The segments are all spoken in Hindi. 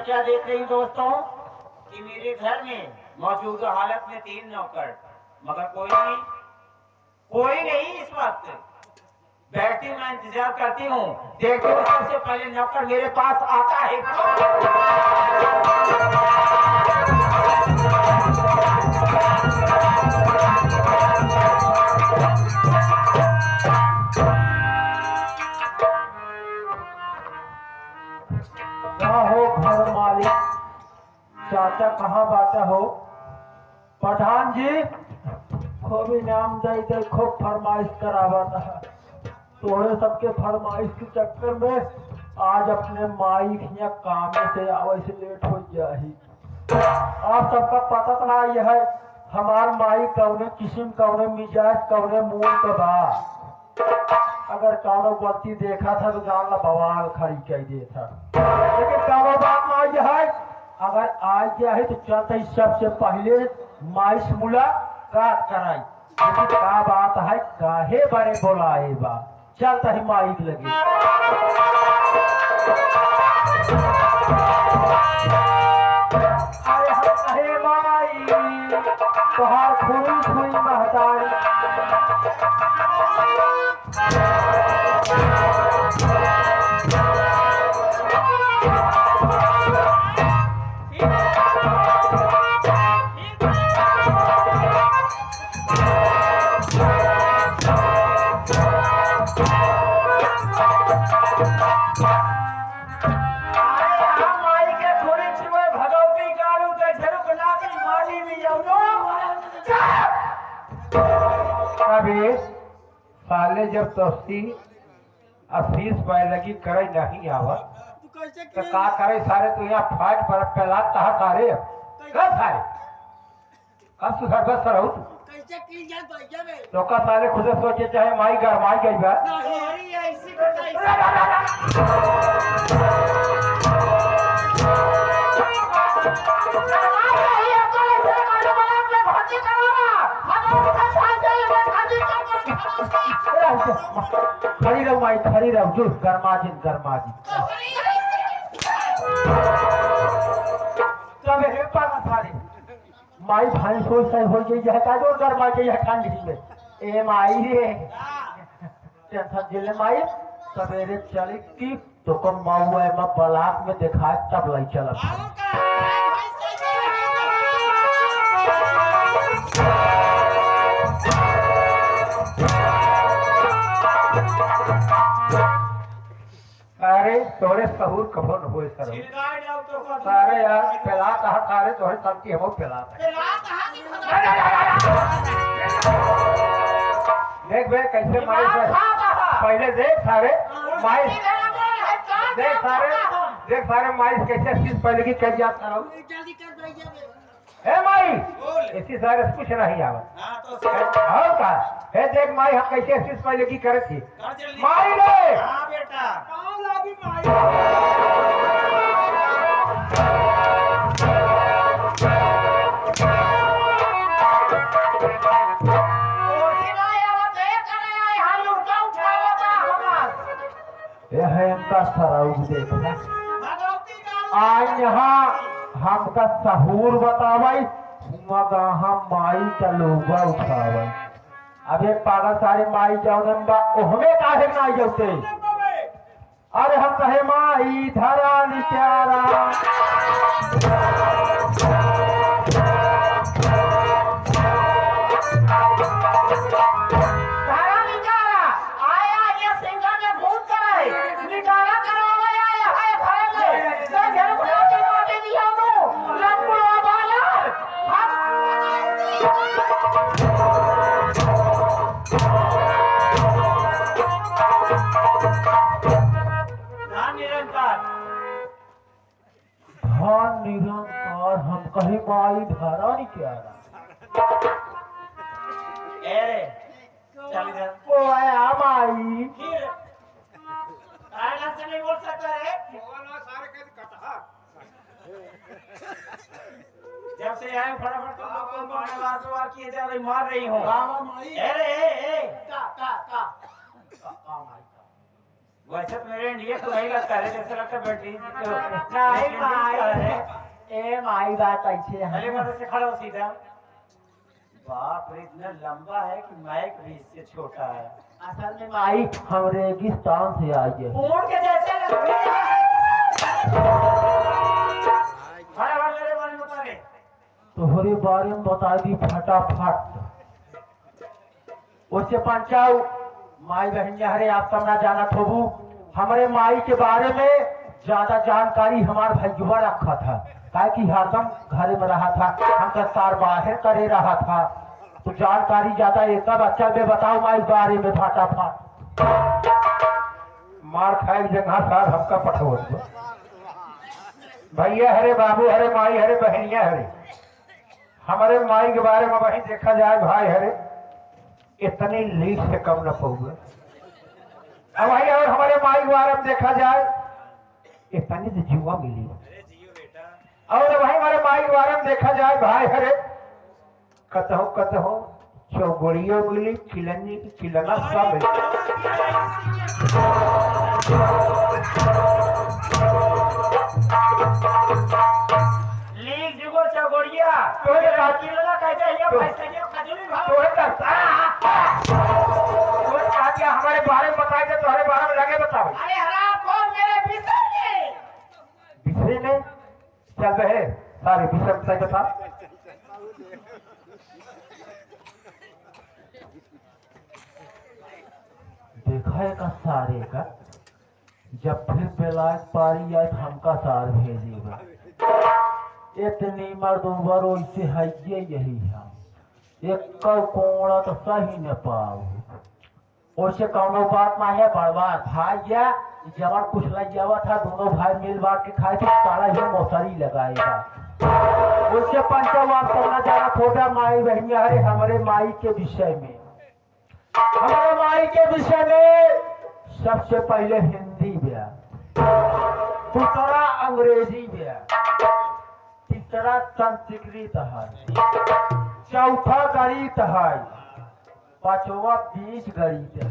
क्या देख रही दोस्तों कि मेरे घर में मौजूदा हालत में 3 नौकर, मगर कोई नहीं इस वक्त बैठती मैं इंतजार करती हूँ, देखती हूँ सबसे पहले नौकर मेरे पास आता है। चाचा कहाँ बाटा हो? पठान जी खूब इनाम दे दे, खूब फरमाइश करावता है। तोड़े सबके फरमाइश के चक्कर में आज अपने माई यहाँ काम से आवे से लेट हो जाही। आप सबका पता तो यह है हमार माई कौने किस्म कौने मिजाज कौने मूल का बा। अगर कौनो गलती देखा था तो जान ला बवाल खड़ी कह देता, लेकिन कौनो बात ना यह है अगर आज गया है तो चलते सबसे पहले माई से मुलाकात कराई। लेकिन क्या बात है काहे बारे बोलाए बा, चलता ही माई लगे। अरे कहे माई तोहार खुई खुई महतारी साले जब दोस्ती फीस पाए लगी करे नहीं आवत तो का करे सारे तो यहाँ फाट पर पहला कहा सारे कब सारे कब सुधर बस रहू तो का साले खुद सोचे चाहे माई घर माई गई बात खड़ी रहो माई खड़ी रहो जो गरमाजी माई भाई सोच सही हो गई है का जो गरमा के है ठंड में ए माई रे टेंशन जिले माई सवेरे चली की तो कम माऊ है मैं बलाक में देखा तब लाई चला अरे तोरे सहूर कभो न होए सर सारे यार पहला कहा सारे तोरे सबकी हम पहला देख बे कैसे माई पहले देख सारे माई देख सारे माई कैसे चीज पहले की कर जात करो हे माई ऐसी सारे कुछ नहीं आवत और का हे देख माई हम कैसे चीज पहले की करे थी माई रे हां बेटा कौन लागी माई देखना आज यहाँ हमका सहूर बतावाई हम माई का लोगा उठावाई। अब एक पागल सारे माई जाओ ओहमे काहे ना जाते अरे हम कहे माई धरा निचारा निरंकार हम कहीं माई धारा नहीं क्या ओ आया माई से नहीं बोल सकता रे सारे कटहा जब से से आए फटाफट तुम लोग को मारने वार किए जा रही मार रही हूँ। माई अरे ए का माई वैसे तो मेरे इंडिया को नहीं लगता है, जैसे लगता बैटरी नहीं माई ए माई बात ऐसे अरे है। मदद से खड़ा हो सीधा। बाप रे इतना लंबा है कि माइक भी इससे छोटा है। असल में माई हम रेगिस्तान से आई है। ऊंट के जैसे लगते हैं। खड़ा मेरे बारे में बता रहे। तोहरे बारे में बता दी फटाफट। उससे पंचाऊ माई बहन हरे आप सब ना जाना थोबू। हमारे माई के बारे में ज्यादा जानकारी हमारे भैया रखा था, काहे कि हरदम घरे में रहा था, हमका सार बाहर करे रहा था, तो जानकारी ज्यादा एक बच्चा में बताओ माई बारे में फटाफट। मार खाए जगह सार हमका पठो भैया हरे बाबू हरे माई हरे बहनिया हरे। हमारे माई के बारे में वही देखा जाए भाई हरे इतनी लीक से कम न पहुंचे। अब भाई और हमारे माई के बारे में देखा जाए इतनी से जुआ मिली। और भाई हमारे माई के बारे में देखा जाए भाई हरे कतहो चौगुड़ियों मिली, खिलनी की खिलना सब लीक जुगो चौगोड़िया तोरे बाकी वाला कहते हैं ये पैसे के खजूरी भाव। हमारे बारे में बताए थे तुम्हारे बारे में लगे बताओ। अरे हराम कौन मेरे विषय में विषय में चल रहे सारे विषय सही बता। देखा है का सारे का जब फिर बेलायत पारी आए तो हमका सार भेजेगा। इतनी मर्दूबर वैसे है ये यही हम एक कोड़ा तो सही न पाओ। वैसे कौनो बात ना है बर्बाद भाई या जबर कुछ लग जावा था दोनों भाई मिल बांट के खाए तो सारा ही मौसरी लगाएगा। उससे पंचवार करना जाना छोटा माई बहनिया है हमारे माई के विषय में। हमारे माई के विषय में सबसे पहले हिंदी ब्याह, दूसरा अंग्रेजी ब्याह, तीसरा संस्कृत है, चौथा गणित है, पांचवा बीज गणित है।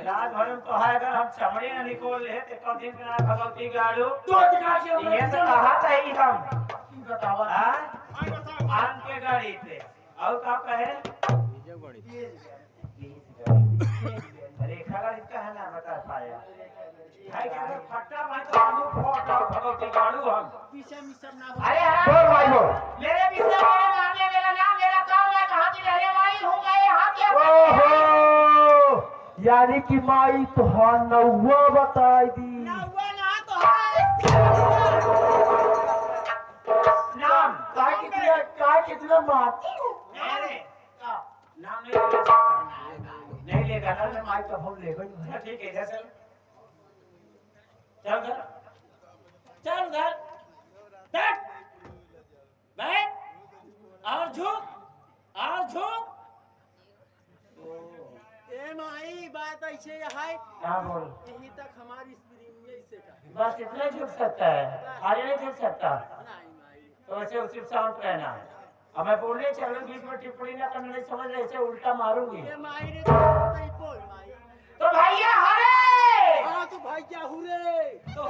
रात भर में तो है अगर हम चमड़े न निकोल ले तो कल दिन के ना भगवती गाड़ू ये तो कहा था ही हम बतावा आन के गाड़ी थे और क्या कहे रेखा गाड़ी का है ना बता पाया है कि अगर फट्टा मार तो हम फोटा भगवती गाड़ू हम अरे बोल भाई बोल। मेरे विषय मेरे मामले मेरा नाम मेरा काम मैं कहाँ की रहने वाली हूँ मैं यहाँ क्या ओहो यानी कि माई तो नौवा बताई दी। नाम काय कितना मारती हूँ। अरे नाम नहीं ले सकता नहीं लेगा ना माई तो हम ले गई। ठीक है इधर चल चल घर चल घर बैठ बैठ और झुक ए माई बात ऐसे है हाँ बोल यही तक हमारी स्त्री में ऐसे का बस इतना झुक सकता है आगे नहीं झुक सकता नहीं माई तो ऐसे उसी साउंड रहना अब मैं बोलने चल बीच में टिप्पणी ना करना नहीं समझ रहे ऐसे उल्टा मारूंगी ए माई रे तो बोल माई तो भैया हरे हां तू भाई क्या हुरे तो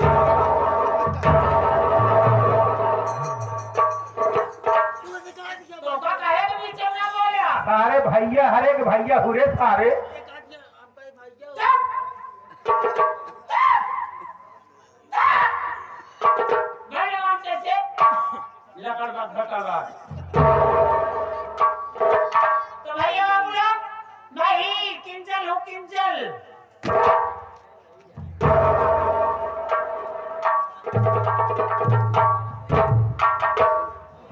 तू निकाल के तो का कहे के बीच में बोलिया सारे भैया हरे के भैया हुरे सारे काट ले अब भाई क्या मेरे नाम से लकड़ का धक्का तो भैया बाबूला मैं ही किंजल हूँ किंजल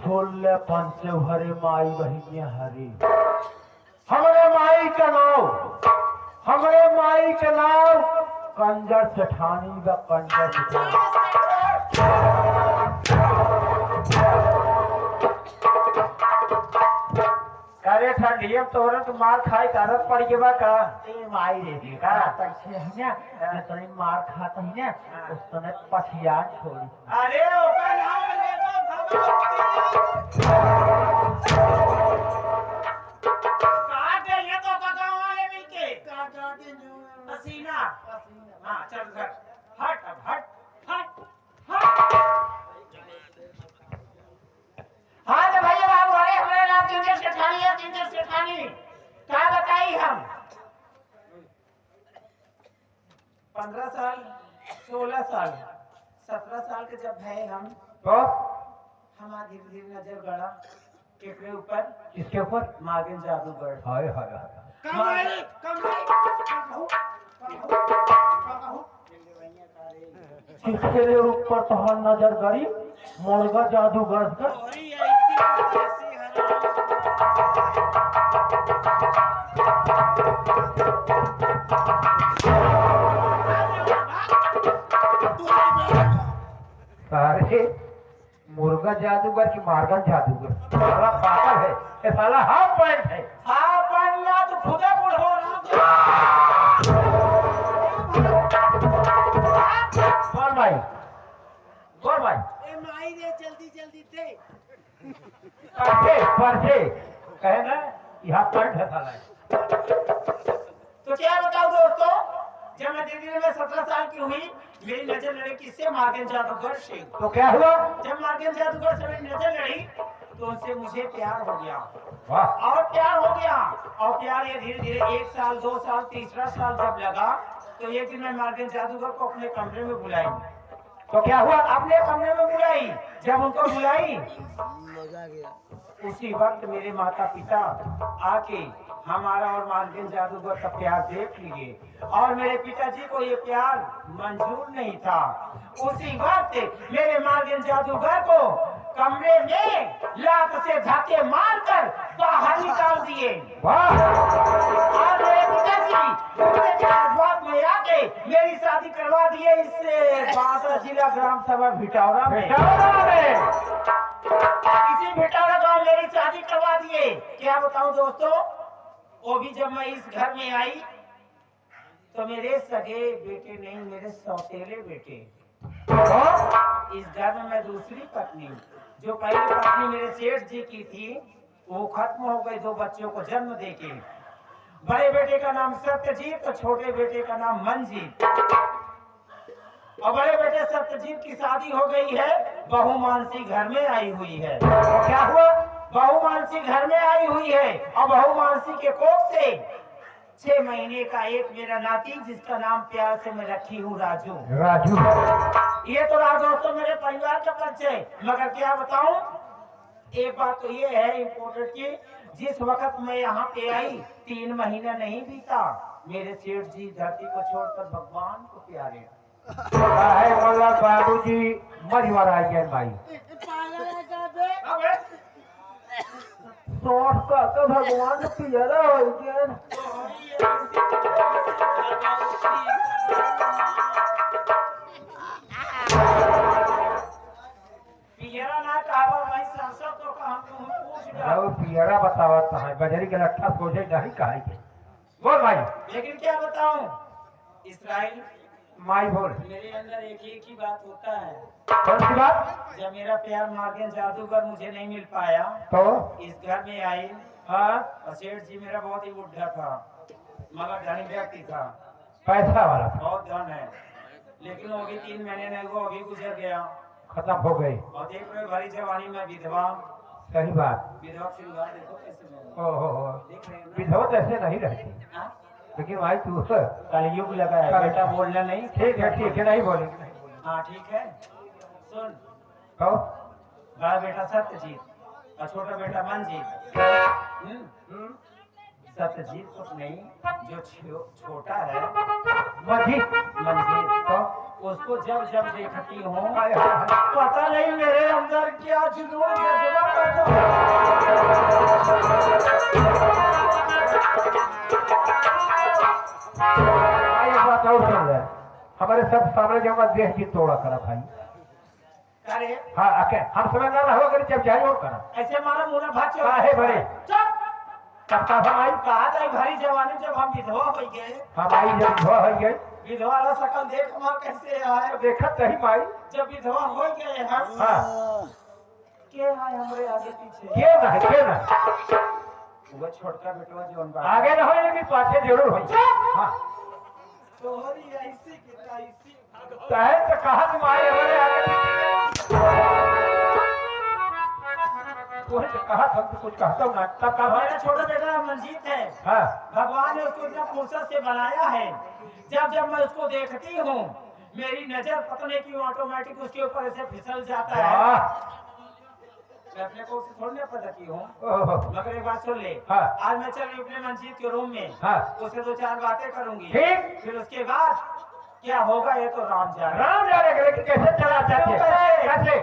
फुल्ले पंच हरे माई बहिनिया हरे हमारे माई का नाम कंजर सेठानी व कंजर सेठानी। अरे ठंडियम तोरे तो मार खाई आदत पड़ के बा का ए माई रे का? तैसे है ना जितने मार खाता है ना उसने पछिया छोड़ी अरे ओका नाम ले दो भगवती काट दे ये तो गांव वाले मिलके काटा के न्यू पसीना हाँ चल घर हट अब हट हट हट हाँ तो भैया बाबू अरे हमारे नाम जिंदर सेठानी है जिंदर सेठानी क्या बताई हम 15 साल 16 साल 17 साल के जब है हम तो हमारा धीरे धीरे नजर गड़ा केकरे ऊपर किसके ऊपर मागिन जादूगर हाय हाय हाय कमाई किसके ऊपर तो हर नजर गड़ी मुर्गा जादूगर का और ऐसी हराम अरे मुर्गा जादूगर की मार्गन जादूगर साला पागल है ये साला हाफ पैंट है हाँ पानिया तो खुदा बुढ़ हो बोल भाई बोल भाई ए माई रे जल्दी जल्दी दे परसे कहे ना यहाँ पैंट है साला तो क्या बताऊं दोस्तों जब मैं धीरे धीरे में 17 साल की हुई मेरी नजर लड़ी किससे मार्गन जादूगर से तो क्या हुआ जब मार्गन जादूगर से मेरी नजर लड़ी तो उनसे मुझे प्यार हो गया वाह और प्यार हो गया और प्यार ये धीरे धीरे 1 साल 2 साल तीसरा साल जब लगा तो एक दिन मैं मार्गन जादूगर को अपने कमरे में बुलाई तो क्या हुआ अपने कमरे में बुलाई जब उनको बुलाई मजा गया उसी वक्त मेरे माता पिता आके हमारा और मार्गन जादूगर का प्यार देख लिए और मेरे पिताजी को ये प्यार मंजूर नहीं था उसी वक्त मेरे मार्गन जादूगर को कमरे में लात से धक्के मारकर बाहर निकाल दिए वाह और मेरे पिताजी दूसरे के जज्बात में आके मेरी शादी करवा दिए इससे बांदा जिला ग्राम सभा भिटौरा में इसी भिटौरा गांव मेरी शादी करवा दिए क्या बताऊं दोस्तों वो भी जब मैं इस घर में आई तो मेरे सगे बेटे नहीं मेरे सौतेले बेटे इस घर में मैं दूसरी पत्नी जो पहली पत्नी मेरे सेठ जी की थी वो खत्म हो गई 2 बच्चों को जन्म देके बड़े बेटे का नाम सत्यजीत और छोटे बेटे का नाम मंजीत और बड़े बेटे सत्यजीत की शादी हो गई है बहू मानसी घर में आई हुई है तो क्या हुआ बहू मानसी घर में आई हुई है और बहू मानसी के कोख से 6 महीने का एक मेरा नाती जिसका नाम प्यार से मैं रखी हूँ राजू राजू ये तो रहा दोस्तों मेरे परिवार का परिचय मगर क्या बताऊं एक बात तो ये है इम्पोर्टेंट की जिस वक्त मैं यहाँ पे आई 3 महीना नहीं बीता मेरे सेठ जी धरती को छोड़कर भगवान को प्यारे है बोला बाबूजी मरिवार आ गया भाई पागल है का बे अबे सोच का तो भगवान पियरा हो गया पियरा ना कहा भाई संसद तो कहा तुम पूछ रहा वो पियरा बतावत है बजरी के लट्ठा सोचे नहीं कहा के बोल भाई लेकिन क्या बताऊं इसराइल माई बोल मेरे अंदर एक ही बात होता है कौन सी बात जब मेरा प्यार मार्गन जादूगर मुझे नहीं मिल पाया तो इस घर में आई हाँ और सेठ जी मेरा बहुत ही बुढ़ा था मगर धनी व्यक्ति था पैसा वाला था बहुत धन है लेकिन वो भी 3 महीने नहीं हुआ अभी गुजर गया खत्म हो गई और देख रहे भरी जवानी में विधवा सही बात विधवा श्रृंगार देखो कैसे मेरा ओहो देख रहे हैं ना? विधवत ऐसे नहीं रहती हाँ? लेकिन भाई तू कलयुग लगा है बेटा बोलना नहीं ठीक है नहीं बोलेंगे हाँ ठीक है सुन कहो बड़ा बेटा सत्यजीत और छोटा बेटा मनजीत सत्यजीत को नहीं जो छोटा है मजीद मंजीत तो उसको जब जब देखती हूँ हाय हाय हाय। पता नहीं मेरे अंदर क्या जुनून जज्बा पैदा एक बात और सुन ले हमारे सब सामने जो हमारा देश की तोड़ा करा भाई करे हाँ आके हम समय ना रहो अगर जब जाए और करा ऐसे हमारा मुना भाच काहे बड़े? चुप तब का भाई कहा था घरी जवानी जब हम विधवा हो गए, हमारी जब विधवा हो गई विधवा वाला शकल देख माँ कैसे आए, तो देखत नहीं माई। जब विधवा हो गए हम हाँ के आए हमरे आगे पीछे, क्यों ना क्यों ना वो छोटका बेटवा जो उनका आगे न हो लेकिन पाछे जरूर हो। हाँ तोहरी ऐसी कितना ऐसी चाहे तो कहा तुम आए हमारे आगे तूने तो कहा था तो कुछ कहता हूँ ना तब का भाई। मेरा छोटा बेटा मंजीत है, हाँ भगवान ने उसको इतना फुर्सत से बनाया है, जब जब मैं उसको देखती हूँ मेरी नजर पकड़ने की ऑटोमेटिक उसके ऊपर ऐसे फिसल जाता है। वाह मैं अपने को उसे छोड़ने पर रखी हूँ, ओहो, मगर एक बात सुन ले, हाँ। आज मैं चल रही अपने मंजीत के रूम में, हाँ। उससे 2-4 बातें करूंगी, ठीक। फिर उसके बाद क्या होगा ये तो राम जाने। राम जाने के लेकिन कैसे चला जाते कैसे